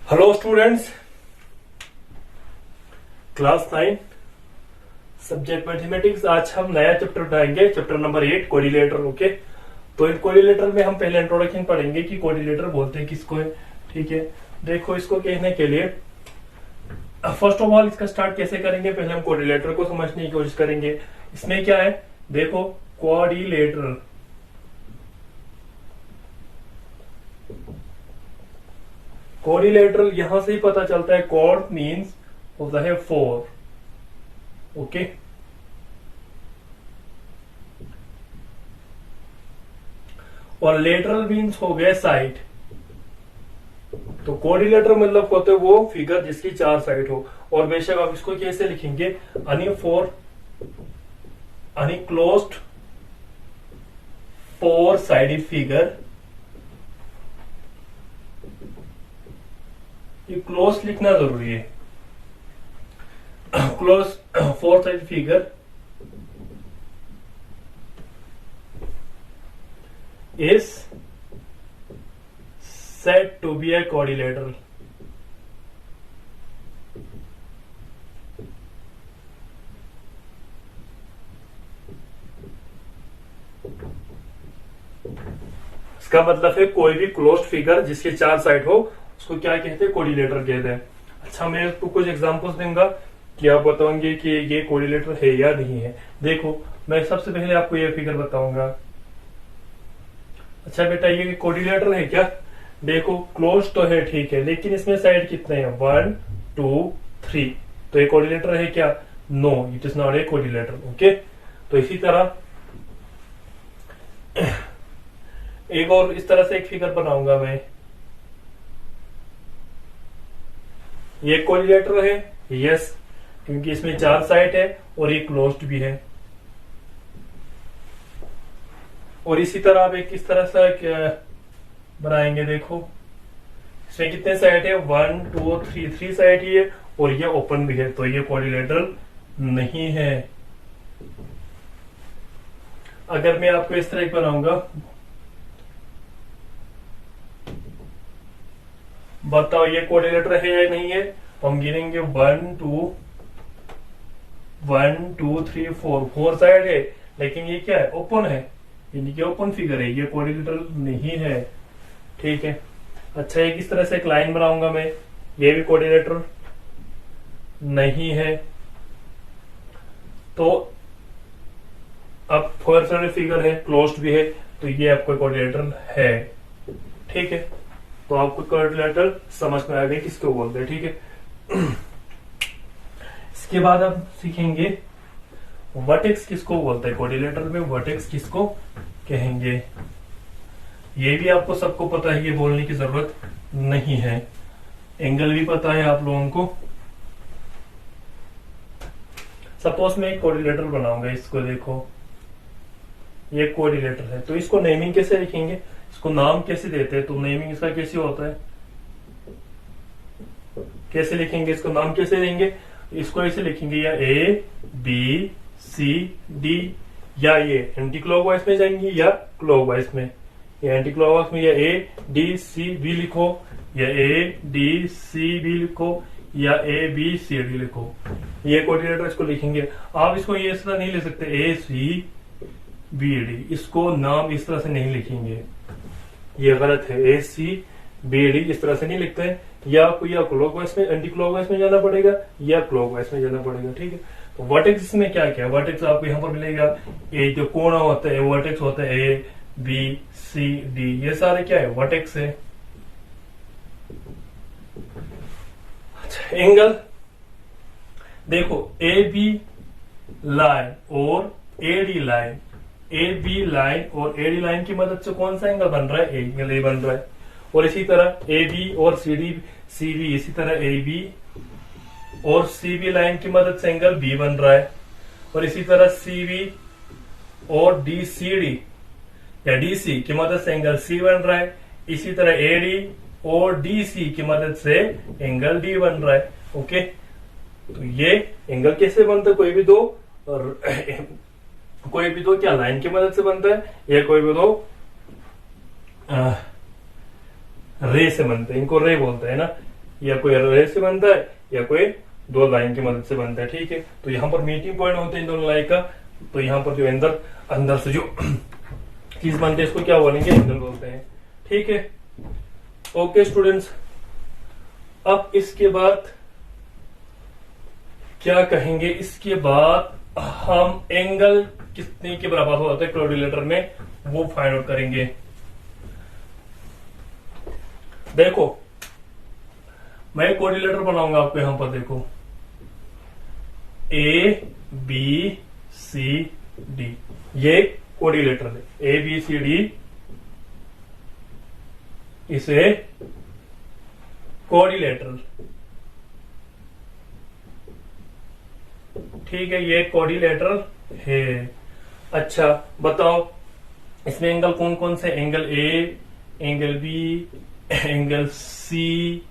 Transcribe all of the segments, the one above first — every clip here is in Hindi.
Hello students, class 9 subject mathematics. आज हम नया चैप्टर उठाएंगे, चैप्टर नंबर 8 कोरिलेटर। ओके, तो इन कोरिलेटर में हम पहले इंट्रोडक्शन पढ़ेंगे कि कोरिलेटर बोलते हैं किसको है। ठीक है, देखो इसको कहने के लिए फर्स्ट ऑफ ऑल इसका स्टार्ट कैसे करेंगे, पहले हम कोरिलेटर को समझने की कोशिश करेंगे। इसमें क्या है, देखो कोरिलेटर कोरिलेटर यहां से ही पता चलता है। कोड मीन्स होता है 4। ओके, और लेटरल मीन्स हो गया साइड। तो कोरिलेटर मतलब होते वो फिगर जिसकी 4 साइड हो। और बेशक आप इसको कैसे लिखेंगे, अनक्लोज्ड 4 साइडेड फिगर। ये क्लोज लिखना जरूरी है। Close 4 side figure is said to be a quadrilateral. इसका मतलब है कोई भी क्लोज्ड फिगर जिसके 4 साइड हो उसको क्या कहते हैं, कोरिलेटर कहते हैं। अच्छा, मैं आपको कुछ एग्जांपल्स दूंगा कि आप बताओगे कि ये कोरिलेटर है या नहीं है। देखो, मैं सबसे पहले आपको ये फिगर बताऊंगा। अच्छा बेटा, ये कोरिलेटर है क्या? देखो क्लोज तो है, ठीक है, लेकिन इसमें साइड कितने हैं, 1 2 3। तो ये कोरिलेटर है क्या? No, it is not a correlator. Okay, तो इसी तरह एक और इस तरह से एक फिगर बनाऊंगा मैं। ये कोरिलेटर है, यस, क्योंकि इसमें 4 साइड है और ये क्लोज्ड भी है। और इसी तरह आप एक इस तरह से बनाएंगे। देखो इसमें कितने साइड है, 1 2 3 साइड ही है और ये ओपन भी है, तो ये कोरिलेटर नहीं है। अगर मैं आपको इस तरह एक बनाऊंगा, बताओ ये कोरिलेटर है या नहीं है। तो हम गिनेंगे 1 2 3 4 साइड है, लेकिन ये क्या है, ओपन है, यानी ओपन फिगर है, ये कोरिलेटर नहीं है। ठीक है, अच्छा एक इस तरह से एक लाइन बनाऊंगा मैं, ये भी कोरिलेटर नहीं है। तो अब फोर्थ फिगर है, क्लोज्ड भी है, तो ये आपको कोरिलेटर है। ठीक है, तो आपको कोरिलेटर समझ में आ गया किसको बोलते हैं। ठीक है, इसके बाद अब सीखेंगे वर्टेक्स किसको बोलते हैं। कोरिलेटर में वर्टेक्स किसको कहेंगे, ये भी आपको सबको पता है, ये बोलने की जरूरत नहीं है। एंगल भी पता है आप लोगों को। सपोज मैं एक कोरिलेटर बनाऊंगा, इसको देखो, ये कोरिलेटर है, तो इसको नेमिंग कैसे लिखेंगे, इसको नाम कैसे देते हैं, तो नेमिंग इसका कैसे होता है, कैसे लिखेंगे, इसको नाम कैसे देंगे, इसको ऐसे लिखेंगे, या ए बी सी डी, या ये एंटी क्लॉकवाइज में जाएंगे या क्लॉकवाइज में। या एंटी क्लॉकवाइज में या ए डी सी बी लिखो, या ए डी सी बी लिखो, या ए बी सी डी लिखो। ये कोऑर्डिनेटर इसको लिखेंगे। आप इसको ये इस तरह नहीं लिख सकते, ए सी बी डी, इसको नाम इस तरह से नहीं लिखेंगे, ये गलत है। ए सी बी डी इस तरह से नहीं लिखते हैं, या आपको या क्लॉकवाइज में एंटी क्लॉकवाइज में जाना पड़ेगा या क्लॉकवाइज में जाना पड़ेगा। ठीक है, तो वर्टेक्स में क्या क्या है, वर्टेक्स आपको यहाँ पर मिलेगा, ये जो कोण होता है वर्टेक्स होता है, ए बी सी डी, ये सारे क्या है, वर्टेक्स है। अच्छा, एंगल देखो, ए बी लाइन और A D line, A B line और ए डी लाइन की मदद से कौन सा एंगल बन रहा है, एंगल ए बन रहा है। और इसी तरह ए बी और सी डी सी बी, इसी तरह ए बी और सी बी लाइन की मदद से एंगल बी बन रहा है। और इसी तरह सी बी और डी सी डी या डी सी की मदद से एंगल सी बन रहा है। इसी तरह ए डी और डी सी की मदद से एंगल डी बन रहा है। ओके, तो ये एंगल कैसे बनता है, कोई भी दो क्या लाइन की मदद से बनता है, या कोई भी दो रे से बनते हैं, इनको रे बोलते हैं ना। या कोई रे से बनता है या कोई दो लाइन की मदद से बनता है। ठीक है, तो यहाँ पर मीटिंग पॉइंट होते हैं इन दोनों लाइन का। तो यहाँ पर जो अंदर अंदर से जो चीज बनते हैं इसको क्या बोलेंगे, एंगल बोलते हैं। ठीक है, ओके स्टूडेंट्स, अब इसके बाद क्या कहेंगे, इसके बाद हम एंगल कितने के बराबर होता है क्वाड्रिलेटर में वो फाइंड आउट करेंगे। देखो मैं क्वाड्रिलेटर बनाऊंगा आपको, यहां पर देखो ए बी सी डी, ये क्वाड्रिलेटर है, ए बी सी डी, इसे क्वाड्रिलेटरल, ठीक है, ये क्वाड्रिलेटरल है। अच्छा बताओ इसमें एंगल कौन कौन से, angle A, angle B, angle C,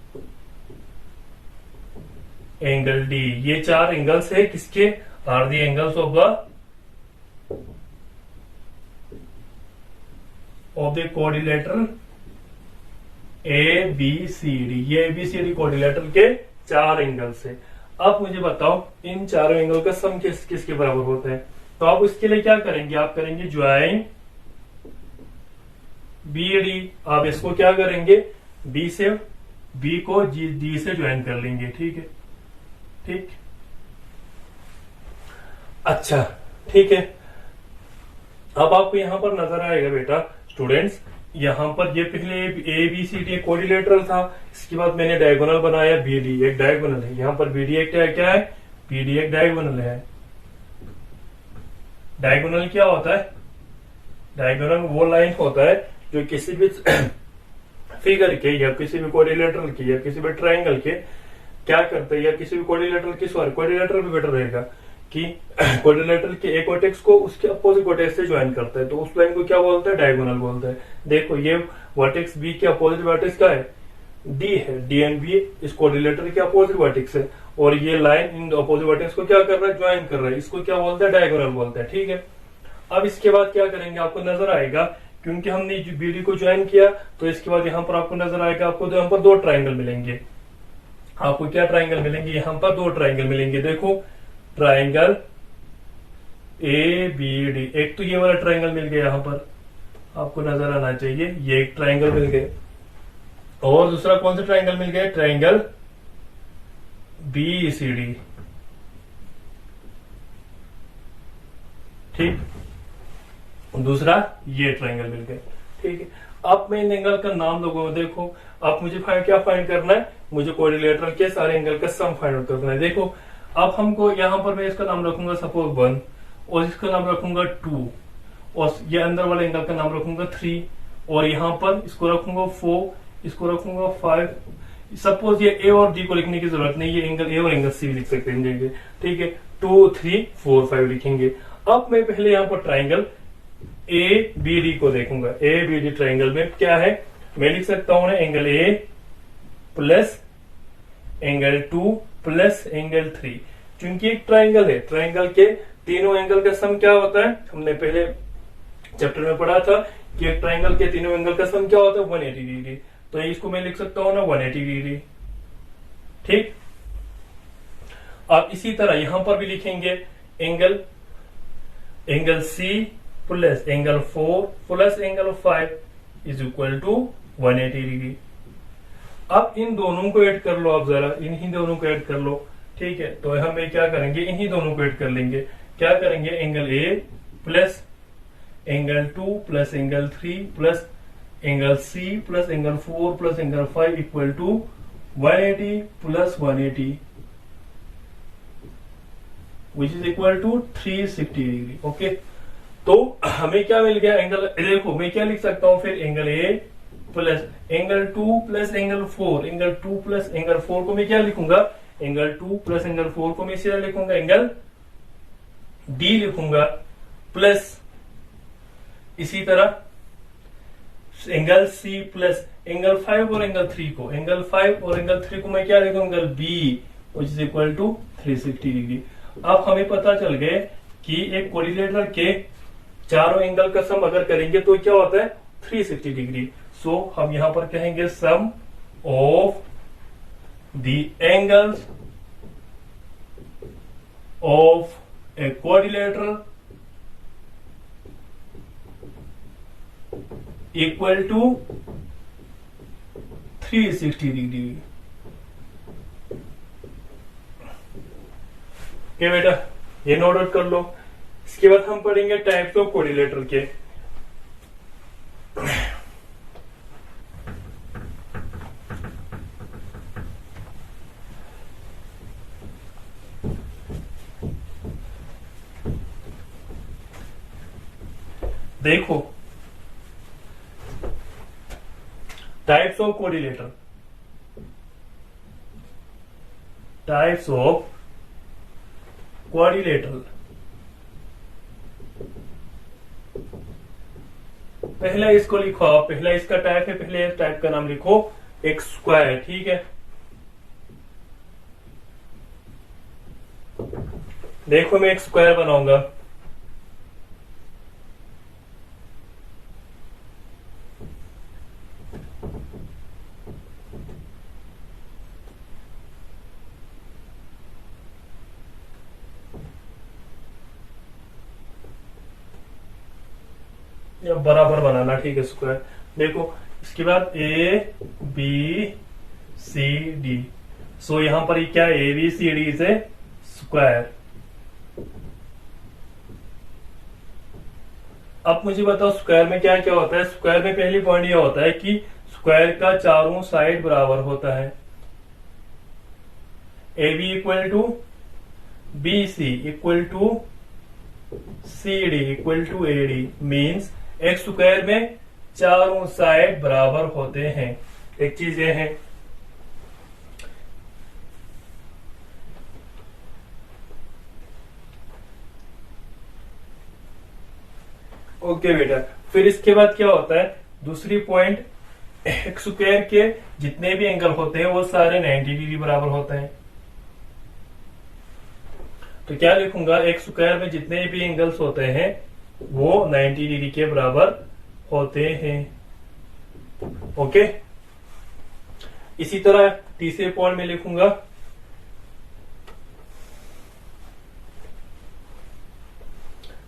angle D, ये चार एंगल्स है किसके, are the angles of the quadrilateral A B C D, ये A B C D quadrilateral के चार एंगल्स है। अब मुझे बताओ इन चारों एंगल का सम किसके बराबर होता है। तो आप उसके लिए क्या करेंगे, आप करेंगे ज्वाइन बी डी, आप इसको क्या करेंगे, बी से बी को डी से ज्वाइन कर लेंगे। ठीक है, ठीक, अच्छा ठीक है। अब आपको यहां पर नजर आएगा बेटा स्टूडेंट्स, यहां पर ये पहले A B C D quadrilateral था, इसके बाद मैंने डायगोनल बनाया बी डी, एक डायगोनल है, यहां पर बी डी एक क्या है, बी डी एक डायगोनल है। डायगोनल क्या होता है, डायगोनल वो लाइन होता है जो किसी भी फिगर के या किसी भी क्वाड्रिलेटरल के या किसी भी ट्रायंगल के क्या करते हैं, या किसी भी क्वाड्रिलेटरल की, सॉरी क्वाड्रिलेटरल भी बेटर रहेगा कि क्वाड्रिलेटरल के एक वर्टेक्स को उसके अपोजिट वर्टेक्स से ज्वाइन करता है, तो उस लाइन को क्या बोलते हैं, डायगोनल बोलते हैं। देखो ये वर्टेक्स बी के अपोजिट वर्टेक्स क्या है, डी है, डी एंड बी इस क्वाड्रिलेटरल के अपोजिट वर्टेक्स है, और ये लाइन इन अपोजिट वर्टेक्स को क्या कर रहा है, ज्वाइन कर रहा है, इसको क्या बोलते हैं, डायगोनल बोलते हैं। ठीक है, अब इसके बाद क्या करेंगे, आपको नजर आएगा क्योंकि हमने बीडी को ज्वाइन किया, तो इसके बाद यहाँ पर आपको नजर आएगा, आपको यहाँ पर दो ट्राइंगल मिलेंगे। आपको क्या ट्राइंगल मिलेंगे, यहाँ पर दो ट्राइंगल मिलेंगे। देखो ट्राइंगल ए बी डी, एक तो ये वाला ट्राइंगल मिल गया, यहाँ पर आपको नजर आना चाहिए, ये एक ट्राइंगल मिल गए, और दूसरा कौन सा ट्राइंगल मिल गया, ट्राइंगल बी सी डी। ठीक, दूसरा ये ट्राइंगल मिल गए। ठीक है, अब मैं इन एंगल का नाम लोगों, देखो अब मुझे क्या फाइंड करना है, मुझे क्वाड्रिलेटरल के सारे एंगल का सम फाइंड आउट करना है। देखो अब हमको यहाँ पर मैं इसका नाम रखूंगा सपोज 1, और इसका नाम रखूंगा 2, और ये अंदर वाले एंगल का नाम रखूंगा 3, और यहाँ पर इसको रखूंगा 4, इसको रखूंगा 5। सपोज ये ए और डी को लिखने की जरूरत नहीं, ये एंगल ए और एंगल सी लिख सकते हैं। ठीक है, 2 3 4 5 लिखेंगे। अब मैं पहले यहाँ पर ट्राइंगल ए बी डी को देखूंगा। ए बी डी ट्राइंगल में क्या है, मैं लिख सकता हूं angle A plus angle 2 plus angle 3, क्योंकि एक ट्राइंगल है, ट्राइंगल के तीनों एंगल का सम क्या होता है, हमने पहले चैप्टर में पढ़ा था कि एक ट्राइंगल के तीनों एंगल का सम क्या होता है, 180 डिग्री। तो इसको मैं लिख सकता हूं ना 180 डिग्री। ठीक, अब इसी तरह यहां पर भी लिखेंगे angle C plus angle 4 plus angle 5 is equal to 180 degree. अब इन दोनों को ऐड कर लो, आप जरा इन्हीं दोनों को ऐड कर लो। ठीक है, तो हम क्या करेंगे, इन्हीं दोनों को ऐड कर लेंगे। क्या करेंगे, angle A plus angle 2 plus angle 3 plus angle C plus angle 4 plus angle 5 equal to 180 plus 180 which is equal to 360 degree. Okay, तो हमें क्या मिल गया, एंगल, देखो मैं क्या लिख सकता हूं फिर, angle A plus angle 2 plus angle 4, angle 2 plus angle 4 को मैं क्या लिखूंगा, एंगल 2 प्लस एंगल 4 को मैं सीधा लिखूंगा एंगल डी लिखूंगा, प्लस इसी तरह एंगल सी प्लस एंगल 5 और एंगल 3 को, एंगल 5 और एंगल 3 को मैं क्या लिखूंगा, angle B which is equal to 360 degree. अब हमें पता चल गए कि एक क्वाड्रिलेटरल के चारों एंगल का सम अगर करेंगे तो क्या होता है, 360 डिग्री। सो हम यहां पर कहेंगे sum of the angles of a quadrilateral equal to 360 degree. क्या बेटा, ये नोट आउट कर लो। इसके बाद हम पढ़ेंगे टाइप्स ऑफ क्वाड्रिलेटरल के। देखो types of quadrilateral, types of quadrilateral. पहला इसको लिखो आप, पहला इसका टाइप है, पहले इस टाइप का नाम लिखो एक स्क्वायर। ठीक है, देखो मैं एक स्क्वायर बनाऊंगा। या बराबर बनाना, ठीक है, स्क्वायर। देखो इसके बाद ए बी सी डी, सो यहां पर क्या ए बी सी डी से स्क्वायर। अब मुझे बताओ स्क्वायर में क्या क्या होता है। स्क्वायर में पहली पॉइंट ये होता है कि स्क्वायर का चारों साइड बराबर होता है। A B equal to B C equal to C D equal to A D, means एक स्क्वायर में चारों साइड बराबर होते हैं। एक चीज ये है, ओके बेटा। फिर इसके बाद क्या होता है, दूसरी पॉइंट, एक स्क्वायर के जितने भी एंगल होते हैं वो सारे 90 डिग्री बराबर होते हैं। तो क्या लिखूंगा, एक स्क्वायर में जितने भी एंगल्स होते हैं वो 90 डिग्री के बराबर होते हैं। ओके, इसी तरह तीसरे पॉइंट में लिखूंगा,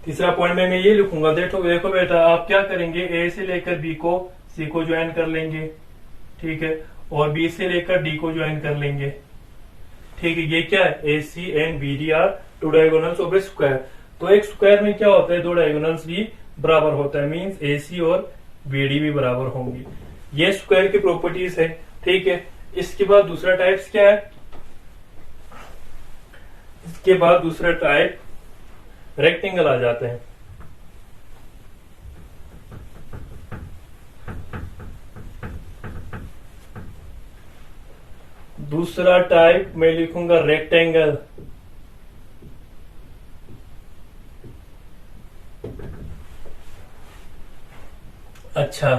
तीसरा पॉइंट में मैं ये लिखूंगा। देखो देखो बेटा, आप क्या करेंगे, ए से लेकर बी को सी को ज्वाइन कर लेंगे, ठीक है, और बी से लेकर डी को ज्वाइन कर लेंगे। ठीक है, ये क्या है, A C and B D are two diagonals of a square. तो एक स्क्वायर में क्या होता है, दो डायगोनल्स भी बराबर होता है, मींस ए सी और बी डी भी बराबर होंगी। ये स्क्वायर की प्रॉपर्टीज है। ठीक है, इसके बाद दूसरा टाइप्स क्या है, इसके बाद दूसरा टाइप रेक्टेंगल आ जाते हैं। दूसरा टाइप मैं लिखूंगा रेक्टेंगल। अच्छा,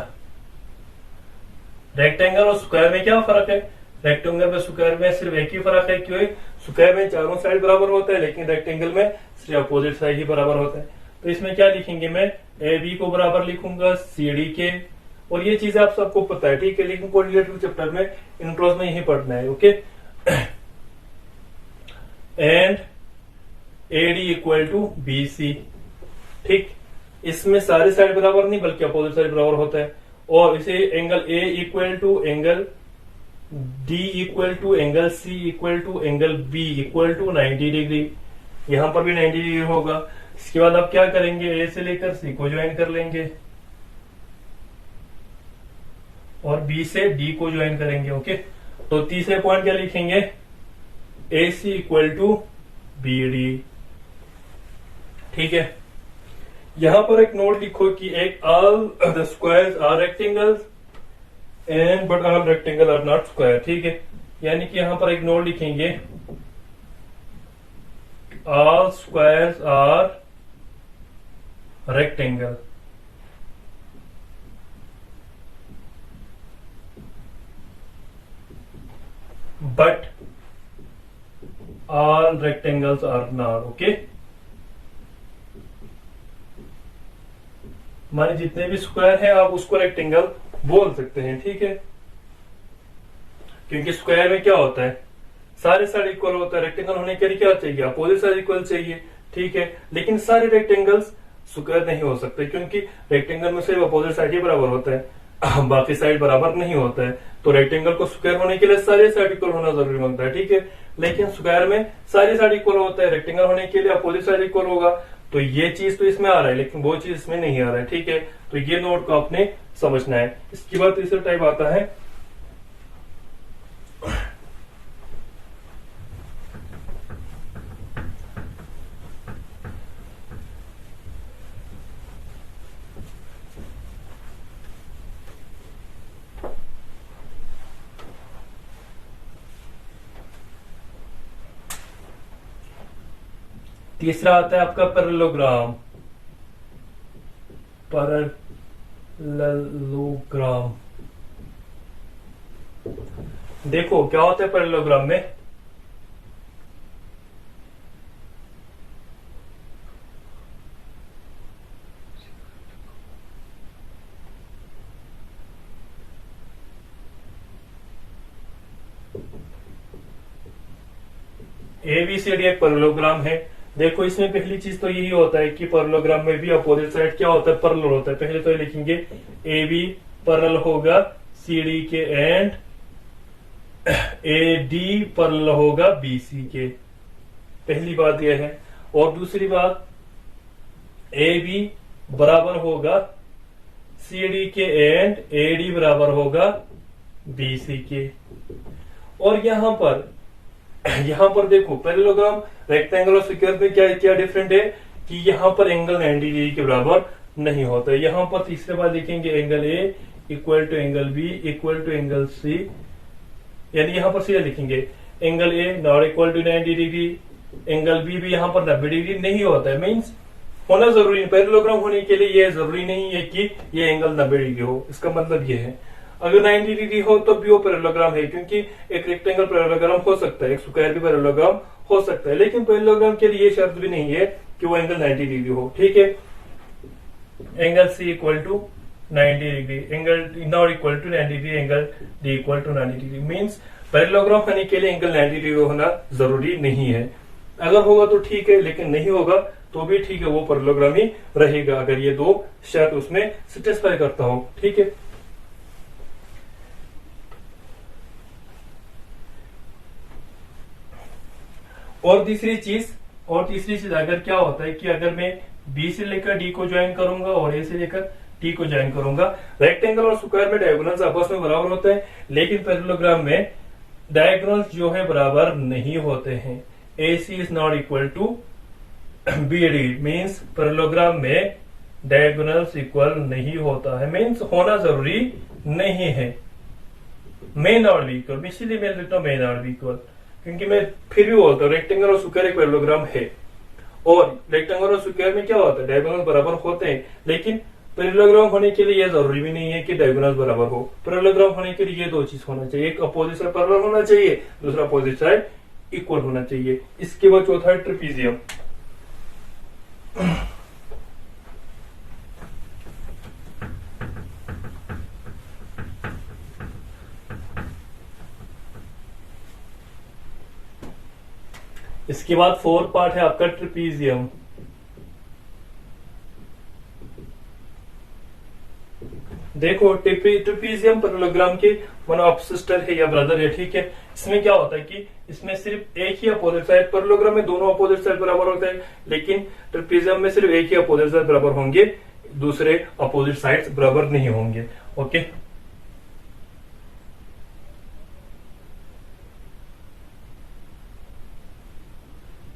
रेक्टेंगल और स्क्वायर में क्या फर्क है, रेक्टेंगल में स्क्वायर में सिर्फ एक ही फर्क है, क्यों, स्क्वायर में चारों साइड बराबर होता है, लेकिन रेक्टेंगल में सिर्फ अपोजिट साइड ही बराबर होता है। तो इसमें क्या लिखेंगे, मैं ए बी को बराबर लिखूंगा सी डी के, और ये चीजें आप सबको पता है, ठीक है, लेकिन कोऑर्डिनेटर चैप्टर में इंट्रोज में यही पढ़ना है। Okay, and A D equal to B C. ठीक, इसमें सारे साइड बराबर नहीं बल्कि अपोजिट साइड बराबर होता है। और इसे angle A equal to angle D equal to angle C equal to angle B equal to 90 degree, यहां पर भी 90 डिग्री होगा। इसके बाद आप क्या करेंगे, ए से लेकर सी को ज्वाइन कर लेंगे और बी से डी को ज्वाइन करेंगे। ओके, तो तीसरे पॉइंट क्या लिखेंगे, A C equal to B D. ठीक है, यहां पर एक नोट लिखो कि एक all the squares are rectangles and but all rectangle are not square. ठीक है, यानी कि यहां पर एक नोट लिखेंगे, all squares are rectangle but all rectangles are not. Okay, माने जितने भी स्क्वायर है आप उसको रेक्टेंगल बोल सकते हैं। ठीक है, क्योंकि स्क्वायर में क्या होता है, सारे साइड इक्वल होता है। रेक्टेंगल होने के लिए क्या चाहिए, अपोजिट साइड इक्वल चाहिए, ठीक है। लेकिन सारे रेक्टेंगल्स स्क्वायर नहीं हो सकते, क्योंकि रेक्टेंगल में सिर्फ अपोजिट साइड ही बराबर होता है, बाकी साइड बराबर नहीं होता है। तो रेक्टेंगल को स्क्वायर होने के लिए सारे साइड इक्वल होना जरूरी बनता है, ठीक है। लेकिन स्क्वायर में सारी साइड इक्वल होता है, रेक्टेंगल होने के लिए अपोजिट साइड इक्वल होगा। तो ये चीज तो इसमें आ रहा है, लेकिन वो चीज इसमें नहीं आ रहा है, ठीक है। तो ये नोट को आपने समझना है। इसके बाद तीसरा टाइप आता है तीसरा आता है आपका पैरेललोग्राम। पैरेललोग्राम देखो क्या होता है पैरेललोग्राम में, ABCD एक पैरेललोग्राम है। देखो इसमें पहली चीज तो यही होता है कि पैरेललोग्राम में भी अपोजिट साइड क्या होता है, पैरेलल होता है। पहले तो लिखेंगे AB पैरेलल होगा CD के एंड AD पैरेलल होगा BC के, पहली बात यह है। और दूसरी बात AB बराबर होगा CD के एंड AD बराबर होगा BC के। और यहां पर देखो पैरेललोग्राम रेक्टेंगल और स्क्वायर में क्या क्या डिफरेंट है कि यहाँ पर एंगल 90 डिग्री के बराबर नहीं होता है। यहाँ पर तीसरे बार लिखेंगे angle A equal to angle B equal to angle C, यानी यहाँ पर सीधा लिखेंगे angle A not equal to 90 degree, angle B भी यहाँ पर 90 डिग्री नहीं होता है। मीन्स होना जरूरी नहीं, पैरेललोग्राम होने के लिए ये जरूरी नहीं है कि ये एंगल 90 डिग्री हो। इसका मतलब ये है अगर 90 डिग्री हो तो भी वो पैरेललोग्राम है, क्योंकि एक रेक्टेंगल पैरेललोग्राम हो सकता है, एक स्क्वायर भी पैरेललोग्राम हो सकता है। लेकिन पैरेललोग्राम के लिए ये शर्त भी नहीं है कि वो एंगल 90 डिग्री हो, ठीक है। Angle C equal to 90 degree, angle not equal to 90 degree, angle D equal to 90 degree. Means parallelogram होने के लिए एंगल 90 डिग्री होना जरूरी नहीं है। अगर होगा तो ठीक है, लेकिन नहीं होगा तो भी ठीक है, वो पैरेललोग्राम ही रहेगा अगर ये दो शर्त उसमें सेटिस्फाई करता हो, ठीक है। और तीसरी चीज अगर क्या होता है कि अगर मैं B से लेकर D को ज्वाइन करूंगा और A से लेकर T को ज्वाइन करूंगा, रेक्टेंगल और स्क्वायर में डायगोनल्स आपस में बराबर होते हैं, लेकिन पैरेललोग्राम में डायगोनल्स जो है बराबर नहीं होते हैं। AC is not equal to BD, means parallelogram में डायगोनल्स इक्वल नहीं होता है। मीन्स होना जरूरी नहीं है, मे नॉट बी इक्वल, इसीलिए मैं लिखता हूं मे नॉट बी इक्वल, क्योंकि मैं फिर भी बोलता हूँ रेक्टेंगल और स्क्वायर एक पैरेललोग्राम है। और रेक्टेंगल और स्क्वायर में क्या होता है, डायगोनल बराबर होते हैं, लेकिन पैरेललोग्राम होने के लिए यह जरूरी भी नहीं है कि डायगोनल बराबर हो। पैरेललोग्राम होने के लिए ये दो चीज होना चाहिए, एक अपोजिट साइड पैरेलल होना चाहिए, दूसरा अपोजिट साइड इक्वल होना चाहिए। इसके बाद चौथा है ट्रेपीजियम। इसके बाद फोर्थ पार्ट है आपका ट्रेपीजियम। देखो ट्रेपीजियम पैरेललोग्राम के वन ऑफ सिस्टर है या ब्रदर है, ठीक है। इसमें क्या होता है कि इसमें सिर्फ एक ही अपोजिट साइड, पैरेललोग्राम में दोनों अपोजिट साइड बराबर होते हैं, लेकिन ट्रेपीजियम में सिर्फ एक ही अपोजिट साइड बराबर होंगे, दूसरे अपोजिट साइड्स बराबर नहीं होंगे, ओके।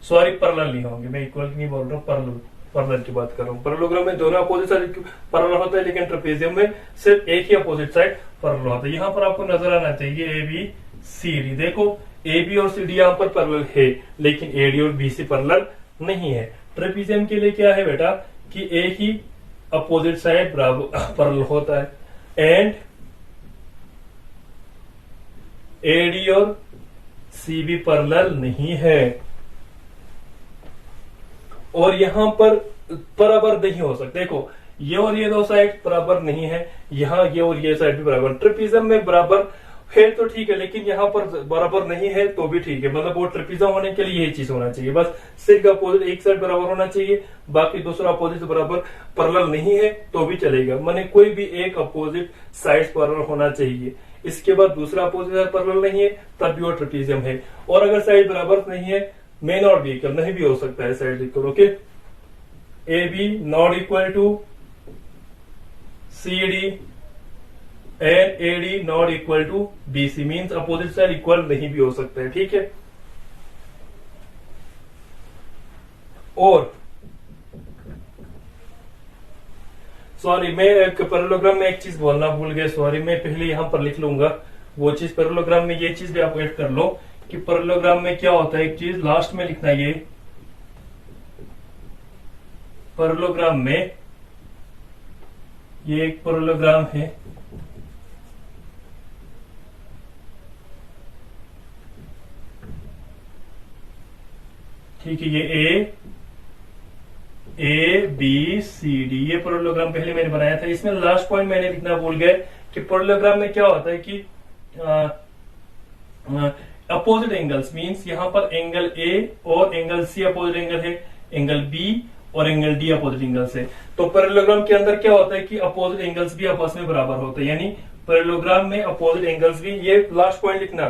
सॉरी पैरेलल नहीं होंगे, मैं इक्वल नहीं बोल रहा हूँ, पैरेलल की बात कर रहा हूँ। पैरेललोग्राम में दोनों अपोजिट साइड पैरेलल होता है, लेकिन ट्रेपीजियम में सिर्फ एक ही अपोजिट साइड पैरेलल होता है। यहाँ पर आपको नजर आना चाहिए ABCD। देखो AB और CD यहाँ पर पैरेलल है, लेकिन AD और BC पैरेलल नहीं है। ट्रेपीजियम के लिए क्या है बेटा कि एक ही अपोजिट साइड पैरेलल होता है, एंड AD और CB पैरेलल नहीं है। और यहां पर बराबर नहीं हो सकते। देखो ये और ये दो साइड बराबर नहीं है, यहाँ ये और ये साइड भी बराबर। ट्रेपीजियम में बराबर है तो ठीक है, लेकिन यहाँ पर बराबर नहीं है तो भी ठीक है, मतलब वो ट्रेपेजियम होने के लिए यही चीज होना चाहिए, बस सिर्फ अपोजिट एक साइड बराबर होना चाहिए, बाकी दूसरा अपोजिट बराबर पैरेलल नहीं है तो भी चलेगा, माने कोई भी एक अपोजिट साइड पैरेलल होना चाहिए, इसके बाद दूसरा अपोजिट साइड पैरेलल नहीं है तब भी वो ट्रेपेजियम है। और अगर साइड बराबर नहीं है, मे नॉट बी इक्वल, नहीं भी हो सकता है side equal. Okay, A B not equal to C D and A D not equal to B C, means opposite side equal नहीं भी हो सकता है, ठीक है। और सॉरी, मैं एक पैरेललोग्राम में एक चीज बोलना भूल गया, सॉरी, मैं पहले यहां पर लिख लूंगा वो चीज। पैरेललोग्राम में ये चीज भी आप ऐड कर लो कि पैरेललोग्राम में क्या होता है, एक चीज लास्ट में लिखना, ये पैरेललोग्राम में ये एक पैरेललोग्राम है, ठीक है, ये ए बी सी डी ये पैरेललोग्राम पहले मैंने बनाया था। इसमें लास्ट पॉइंट मैंने लिखना भूल गए कि पैरेललोग्राम में क्या होता है कि अपोजिट एंगल्स, मींस यहां पर एंगल ए और एंगल सी अपोजिट एंगल है, एंगल बी और एंगल डी अपोजिट एंगल्स है। तो पैरेललोग्राम के अंदर क्या होता है कि अपोजिट एंगल्स भी आपस में बराबर होते हैं, यानी पैरेललोग्राम में अपोजिट एंगल्स भी, ये लास्ट पॉइंट लिखना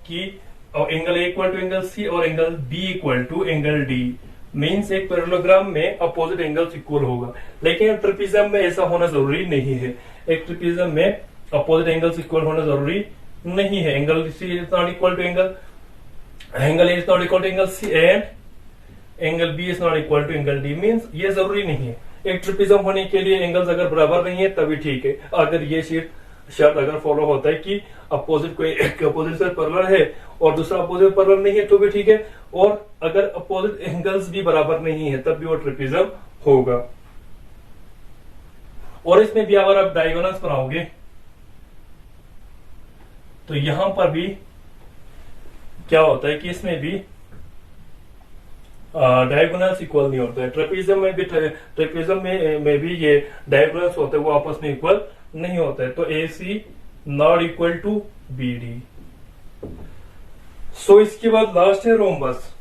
कि angle A equal to angle C और angle B equal to angle D, means एक पैरेललोग्राम में अपोजिट एंगल्स इक्वल होगा। लेकिन ट्रेपेजियम में ऐसा होना जरूरी नहीं है, एक ट्रेपेजियम में अपोजिट एंगल्स इक्वल होना जरूरी नहीं है। Angle C is not equal to angle A is not equal to angle C and angle B is not equal to angle D, means ये जरूरी नहीं है। एक ट्रेपेजियम होने के लिए एंगल्स अगर बराबर नहीं है तभी ठीक है, अगर ये शर्त अगर फॉलो होता है कि अपोजिट कोई एक अपोजिट से पैरेलल है और दूसरा अपोजिट पैरेलल नहीं है तो भी ठीक है, और अगर अपोजिट एंगल्स भी बराबर नहीं है तब भी वो ट्रेपेजियम होगा। और इसमें भी अगर आप डायगोनल्स बनाओगे तो यहां पर भी क्या होता है कि इसमें भी डायगोनल्स इक्वल नहीं होता है। ट्रेपेजियम में भी ये डायगोनल्स होते हैं, वो आपस में इक्वल नहीं होता है। तो A C not equal to B D. So इसके बाद लास्ट है रोम्बस।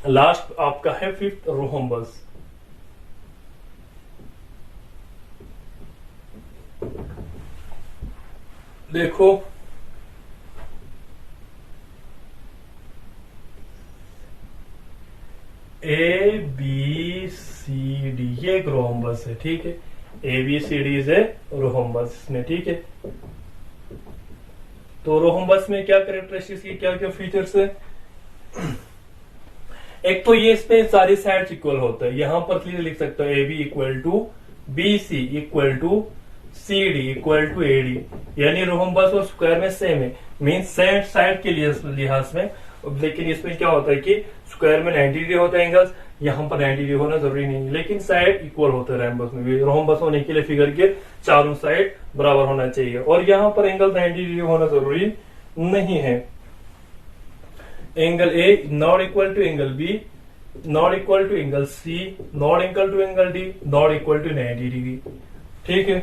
लास्ट आपका है फिफ्थ रोम्बस। देखो ए बी सी डी ये एक रोम्बस है, ठीक है, A B C D is a rhombus इसमें, ठीक है। तो रोम्बस में क्या कैरेक्टरिस्टिक्स की क्या क्या फीचर्स है, एक तो ये इसमें सारी साइड्स इक्वल होता है, यहां पर क्लियर लिख सकते हो A B equal to B C equal to C D equal to A D, यानी रोम्बस और स्क्वायर में सेम है, मीन साइड के लिहाज में। लेकिन इसमें क्या होता है कि स्क्वायर में 90 डिग्री होता है एंगल्स, यहाँ पर 90 डिग्री होना जरूरी नहीं, लेकिन साइड इक्वल होते हैं रोम्बस में भी। रोम्बस होने के लिए फिगर के चारों साइड बराबर होना चाहिए, और यहाँ पर एंगल 90 डिग्री होना जरूरी नहीं है। Angle A not equal to angle B not equal to angle C not equal to angle D not equal to 90 degree, ठीक है।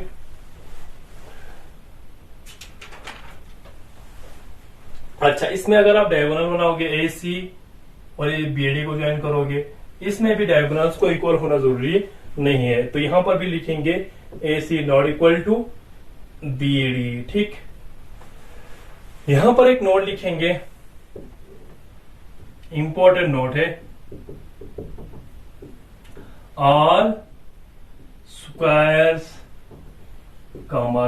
अच्छा, इसमें अगर आप डायगोनल बनाओगे ए सी और ये बी डी को ज्वाइन करोगे, इसमें भी डायगोनल्स को इक्वल होना जरूरी नहीं है। तो यहां पर भी लिखेंगे A C not equal to B D, ठीक। यहां पर एक नोट लिखेंगे, इंपॉर्टेंट नोट है, all squares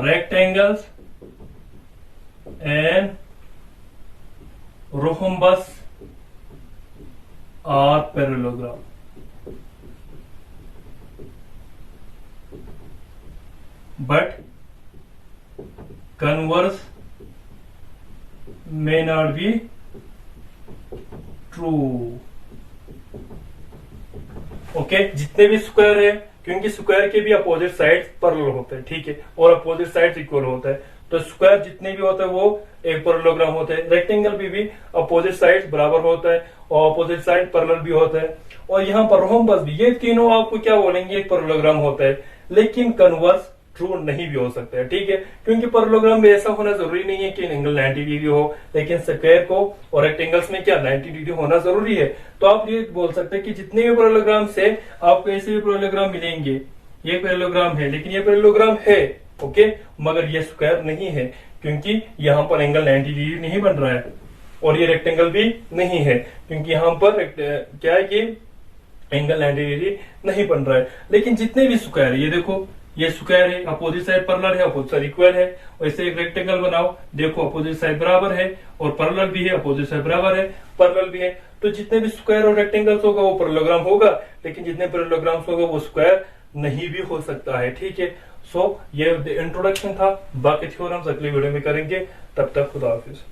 rectangles and rhombus or parallelogram, but converse may not be true। Okay, जितने भी स्क्वायर है, क्योंकि स्क्वायर के भी अपोजिट साइड पैरेलल होते हैं, ठीक है, और अपोजिट साइड इक्वल होता है, तो स्क्वायर जितने भी होते हैं वो एक पैरेललोग्राम होते हैं। रेक्टेंगल भी अपोजिट साइड बराबर होता है और अपोजिट साइड पैरेलल भी होता है। और यहाँ पर रोम्बस भी, ये तीनों आपको क्या बोलेंगे, एक पैरेललोग्राम होता है, लेकिन कन्वर्स ट्रू नहीं भी हो सकता है, ठीक है, क्योंकि पैरेललोग्राम में ऐसा होना जरूरी नहीं है कि एंगल 90 डिग्री हो, लेकिन स्क्वायर को और रेक्टेंगल्स में क्या 90 डिग्री होना जरूरी है। तो आप ये बोल सकते हैं कि जितने भी पैरेललोग्राम से आपको ऐसे भी पैरेललोग्राम मिलेंगे, ये पैरेललोग्राम है लेकिन ये पैरेललोग्राम है, ओके, मगर ये स्क्वायर नहीं है क्योंकि यहाँ पर एंगल 90 डिग्री नहीं बन रहा है, और ये रेक्टेंगल भी नहीं है क्योंकि यहाँ पर क्या है कि एंगल 90 डिग्री नहीं बन रहा है। लेकिन जितने भी स्क्वायर, ये देखो ये स्क्वायर है, अपोजिट साइड पैरेलल है, अपोजिट साइड इक्वल है, वैसे एक रेक्टेंगल बनाओ, देखो अपोजिट साइड बराबर है और पैरेलल भी है, अपोजिट साइड बराबर है, पैरेलल भी है। तो जितने भी स्क्वायर और रेक्टेंगल्स होगा वो पैरेललोग्राम होगा, लेकिन जितने पैरेललोग्राम्स होगा वो स्क्वायर नहीं भी हो सकता है, ठीक है। सो ये इंट्रोडक्शन था, बाकी थ्योरम्स अगली वीडियो में करेंगे, तब तक खुदा हाफिज।